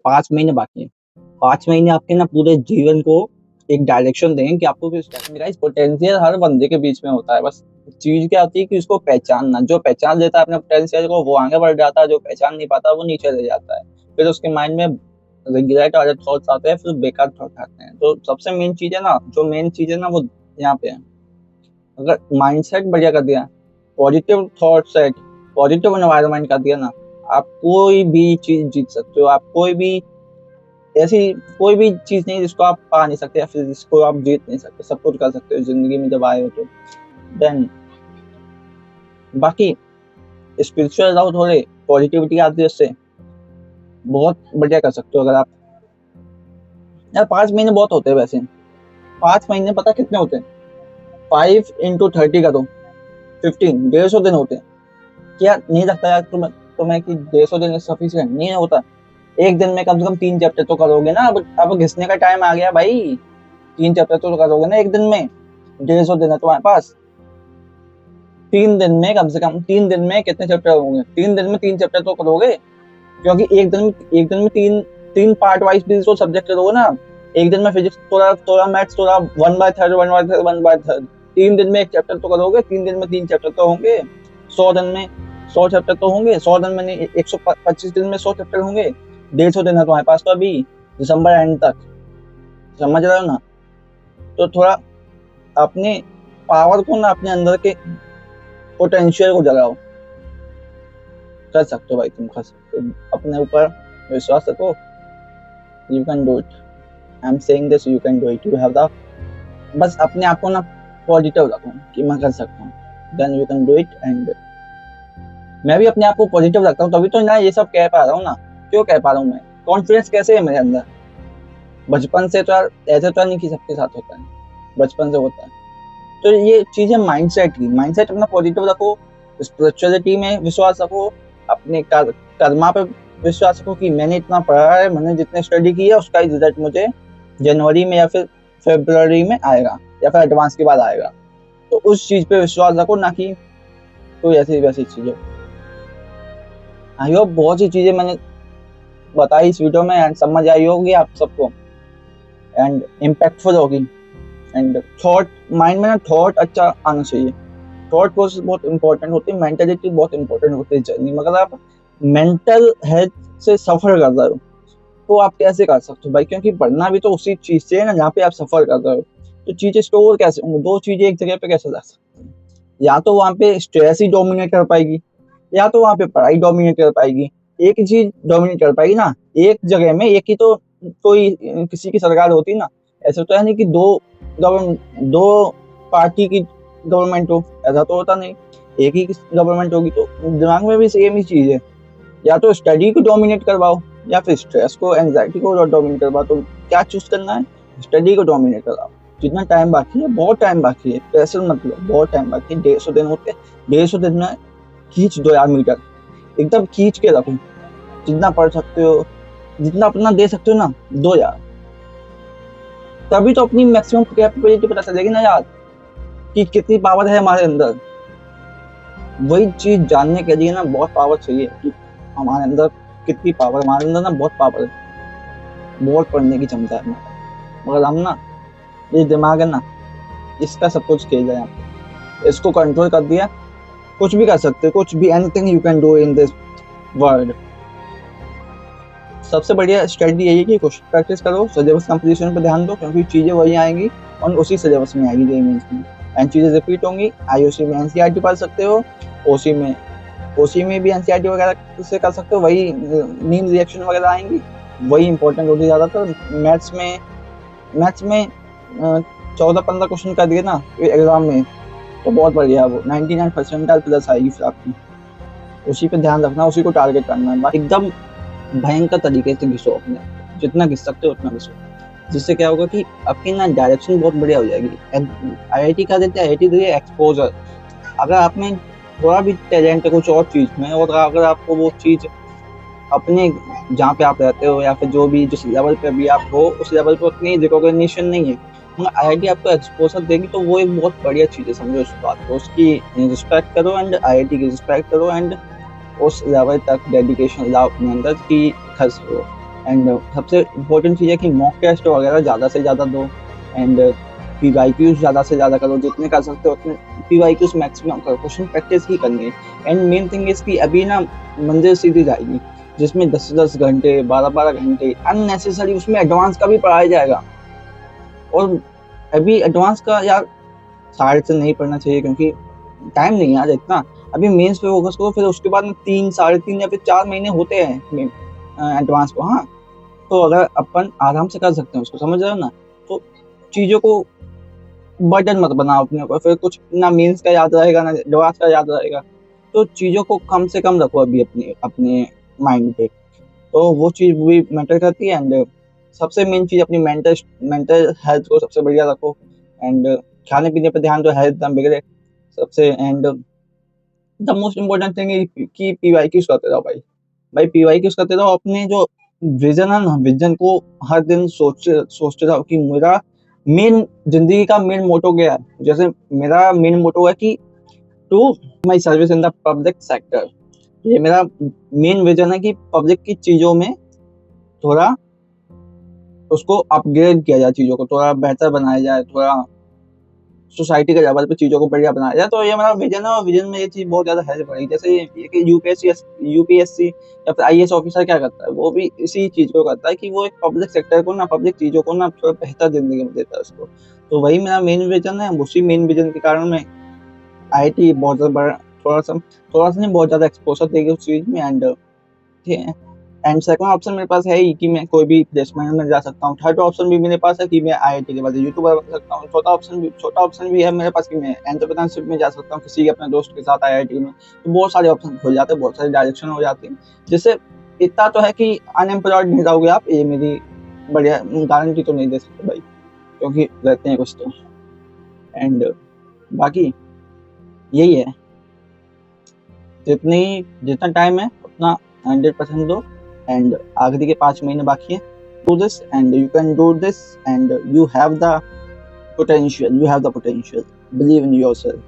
5 महीने बाकी हैं। 5 महीने आपके ना पूरे जीवन को एक डायरेक्शन देंगे कि आपको किस गाइस पोटेंशियल हर बंदे के बीच में होता है। बस चीज़ क्या होती है कि उसको पहचानना, जो पहचान लेता है अपने पोटेंशियल को वो आगे बढ़ जाता है, जो पहचान नहीं पाता वो नीचे रह जाता है। फिर उसके माइंड में रिग्रेट वाले थॉट्स आते हैं, फिर बेकार थॉट आते हैं। तो सबसे मेन चीज़ है ना, जो मेन चीज़ है ना वो यहाँ पे है। अगर माइंडसेट बढ़िया कर दिया, positive thought set, positive environment कर दिया ना, आप कोई भी चीज़ जीत सकते हो। आप कोई भी ऐसी कोई भी चीज़ नहीं जिसको आप पा नहीं सकते या फिर जिसको आप जीत नहीं सकते, सब कुछ कर सकते हो ज़िंदगी में जब आए हो तो। देन बाकी स्पिरिचुअल रहो थोड़े, पॉजिटिविटी आती है उससे, बहुत बढ़िया कर सकते हो अगर आप। यार 5 महीने बहुत होते हैं वैसे। 5 महीने पता कितने होते हैं? 5 into 30 करो, 15, 150 दिन होते हैं। क्या नहीं लगता यार तुम्हें कि 150 दिन सफिशिएंट नहीं होता? एक दिन में कम से कम 3 चैप्टर तो करोगे ना। अब घिसने का टाइम आ गया भाई। 3 चैप्टर तो करोगे ना एक दिन में। 150 दिन है तुम्हारे पास। 3 दिन में कम से कम 3 दिन में कितने चैप्टर होंगे? 3 दिन में 3 चैप्टर तो करोगे, क्योंकि एक दिन में 3 पार्ट वाइज भी तो सब्जेक्ट करोगे ना। एक दिन में फिजिक्स थोड़ा मैथ्स थोड़ा 1/3 1/3 1/3 3 दिन में एक चैप्टर तो करोगे। 3 दिन में 3 चैप्टर तो होंगे। 100 दिन में 100 चैप्टर तो होंगे। 100 दिन में नहीं, 125 दिन में 100 चैप्टर होंगे। 150 दिन है तुम्हारे पास तो अभी दिसंबर एंड तक, समझ रहे हो ना? तो थोड़ा अपने पावर को ना, अपने अंदर के पोटेंशियल को जगाओ। कर सकते हो भाई, तुम कर सकते हो। अपने ऊपर विश्वास रखो। You can do it. I am saying this, you can do it. You have the, बस अपने आप को ना पॉजिटिव रखो कि मैं कर सकता हूँ। Then you can do it. And मैं भी अपने आप को पॉजिटिव रखता हूँ, तभी तो ना ये सब कह पा रहा हूँ ना। क्यों कह पा रहा हूँ मैं? कॉन्फिडेंस कैसे है मेरे अंदर? बचपन से तो यार ऐसे तो नहीं कि सबके साथ होता है, बचपन से होता है। तो ये चीज़ है माइंडसेट की। माइंडसेट अपना पॉजिटिव रखो, स्पिरिचुअलिटी में विश्वास रखो, अपने कर्मा पे विश्वास रखो कि मैंने इतना पढ़ा है, मैंने जितने स्टडी की है उसका रिजल्ट मुझे जनवरी में या फिर फरवरी में आएगा या फिर एडवांस के बाद आएगा। तो उस चीज़ पे विश्वास रखो, ना कि कोई ऐसी वैसी चीज़ें। आई होप बहुत सी चीज़ें मैंने बताई इस वीडियो में एंड समझ आई होगी आप सबको एंड इम्पैक्टफुल होगी। एंड थॉट, माइंड में ना थॉट अच्छा आना चाहिए। थॉट प्रोसेस बहुत इंपॉर्टेंट होती है, मेंटालिटी बहुत इंपॉर्टेंट होती है जर्नी में। अगर आप मेंटल हेल्थ से सफर कर रहे हो तो आप कैसे कर सकते हो भाई? क्योंकि पढ़ना भी तो उसी चीज से है ना जहाँ पे आप सफर कर रहे हो। तो चीजें स्टोर कैसे होंगी? दो चीजें एक जगह पे कैसे रख सकते हैं? या तो वहाँ पे स्ट्रेस ही डोमिनेट कर पाएगी, या तो वहाँ पे पढ़ाई डोमिनेट कर पाएगी। एक ही चीज डोमिनेट कर पाएगी ना एक जगह में। एक ही तो कोई किसी की सरकार होती ना। ऐसा तो है नहीं कि दो पार्टी की गवर्नमेंट हो, ऐसा तो होता नहीं। एक ही गवर्नमेंट होगी। तो दिमाग में भी सेम ही चीज है। या तो स्टडी को डोमिनेट करवाओ या फिर स्ट्रेस को, एंजाइटी को डोमिनेट करवाओ। तो क्या चूज करना है? स्टडी को डोमिनेट करवाओ। जितना टाइम बाकी है, बहुत टाइम बाकी है, प्रेशर मत लो, बहुत टाइम बाकी है। 150 दिन होते हैं। 150 दिन में खींच दो यार मीटर, एकदम खींच के रखो। जितना पढ़ सकते हो, जितना अपना दे सकते हो ना, दो यार। तभी तो अपनी मैक्सिमम कैपेबिलिटी पता चलेगी ना यार, कि कितनी पावर है हमारे अंदर। वही चीज जानने के लिए ना बहुत पावर चाहिए कि हमारे अंदर कितनी पावर। हमारे अंदर ना बहुत पावर है, बहुत पढ़ने की क्षमता है हमारे। मगर हम ना, ये दिमाग है ना, इसका सब कुछ खेल है यहाँ पे। इसको कंट्रोल कर दिया, कुछ भी कर सकते हो, कुछ भी, anything you can do in this world. सबसे बढ़िया स्ट्रेटजी यही है कि क्वेश्चन प्रैक्टिस करो, सिलेबस कंप्लीशन पर ध्यान दो, क्योंकि चीज़ें वही आएंगी और उसी सिलेबस में आएगी जेईई मेंस में। एंड चीज़ें रिपीट होंगी। आईओसी में एनसीईआरटी पढ़ सकते हो, ओसी में भी एनसीईआरटी वगैरह से कर सकते हो। वही मीन रिएक्शन वगैरह आएंगी, वही इंपॉर्टेंट होती है ज़्यादातर। मैथ्स में 14-15 क्वेश्चन कर दिए ना एग्जाम में तो बहुत बढ़िया। वो 99% प्लस आएगी फिर आपकी। उसी पे ध्यान रखना, उसी को टारगेट करना है एकदम भयंकर तरीके से घिसो अपने, जितना घिस सकते हो उतना घिसो। जिससे क्या होगा कि आपकी ना डायरेक्शन बहुत बढ़िया हो जाएगी। आईआईटी का देते हैं, आईआईटी दे एक्सपोजर। अगर आप में थोड़ा भी टैलेंट है कुछ और चीज़ में, और अगर आपको वो चीज़ अपने जहाँ पे आप रहते हो या फिर जो भी जिस लेवल पे भी आप हो उस लेवल पर उतनी रिकॉग्निशन नहीं है, मगर आईआईटी आपको एक्सपोजर देगी तो वो एक बहुत बढ़िया चीज़ है। समझो उस बात को, उसकी रिस्पेक्ट करो एंड आईआईटी की रिस्पेक्ट करो एंड उस लेवल तक डेडिकेशन लाओ अपने अंदर कि खस हो। एंड सबसे इम्पोर्टेंट चीज़ है कि मॉक टेस्ट वगैरह ज़्यादा से ज़्यादा दो एंड PYQs ज़्यादा से ज़्यादा करो, जितने कर सकते हो उतने PYQs मैक्सिमम करो, क्वेश्चन प्रैक्टिस ही करनी है। एंड मेन थिंग इज़ कि अभी ना मंजिल सीधी जाएगी, जिसमें 10-10 घंटे 12-12 घंटे अननेसेसरी उसमें एडवांस का भी पढ़ाया जाएगा। और अभी एडवांस का यार साइड से नहीं पढ़ना चाहिए, क्योंकि टाइम नहीं है यार इतना। अभी मेंस पे फोकस करो, फिर उसके बाद में 3 साढ़े 3 या फिर 4 महीने होते हैं एडवांस को। हाँ, तो अगर अपन आराम से कर सकते हैं उसको, समझ रहे हो ना? तो चीज़ों को बर्डन मत बनाओ अपने ऊपर, फिर कुछ ना मेंस का याद रहेगा ना एडवांस का याद रहेगा। तो चीज़ों को कम से कम रखो अभी अपने अपने माइंड पे, तो वो चीज़ भी मैटर करती है। एंड सबसे मेन चीज़ अपनी मेंटल मेंटल हेल्थ को सबसे बढ़िया रखो। एंड खाने-पीने पे ध्यान दो, हेल्थ ना बिगड़े सबसे। And the most important thing is कि PYQs करते रहो भाई। भाई PYQs करते रहो, अपने जो विज़न है ना, विज़न को हर दिन सोचते रहो कि मेरा मेन ज़िंदगी का मेन मोटो क्या है? जैसे मेरा मेन मोटो है कि to my service in the public sector. ये मेरा मेन विज़न है कि पब्लिक की चीज़ों में थोड़ा उसको अपग्रेड किया जाए, चीज़ों को थोड़ा बेहतर बनाया जाए, थोड़ा सोसाइटी के लेवल पे चीज़ों को बढ़िया बनाया जाए। तो ये मेरा विज़न है और विज़न में ये चीज़ बहुत ज़्यादा हेल्प करेगी। जैसे ये कि यूपीएससी या फिर आईएएस ऑफिसर क्या करता है, वो भी इसी चीज़ को करता है कि वो एक पब्लिक सेक्टर को ना, पब्लिक चीज़ों को ना थोड़ा बेहतर ज़िंदगी में देता है उसको। तो वही मेरा मेन विज़न है, उसी मेन विज़न के कारण मैं आईआईटी बहुत ज़्यादा बड़ा थोड़ा-सा नहीं, बहुत ज़्यादा एक्सपोज़र देगी उस चीज़ में। एंड ठीक है। एंड सेकंड ऑप्शन मेरे पास है ही कि मैं कोई भी प्लेसमेंट में जा सकता हूँ। थर्ड ऑप्शन भी मेरे पास है कि मैं आईआईटी के बाद यूट्यूबर बन सकता हूँ। छोटा ऑप्शन भी है मेरे पास कि मैं एंटरप्रेन्योरशिप में जा सकता हूँ किसी अपने दोस्त के साथ आईआईटी में। तो बहुत सारे ऑप्शन खुल जाते हैं, बहुत सारी डायरेक्शन हो जाती है। जिससे इतना तो है कि अनएम्प्लॉयड नहीं रहोगे आप, ये मेरी बढ़िया गारंटी तो नहीं दे सकते भाई, क्योंकि रहते हैं कुछ तो। एंड बाकी यही है, जितना टाइम है उतना 100% दो। एंड आखिरी के 5 महीने बाकी है। Do this and you can do this and you have the potential. Believe in yourself.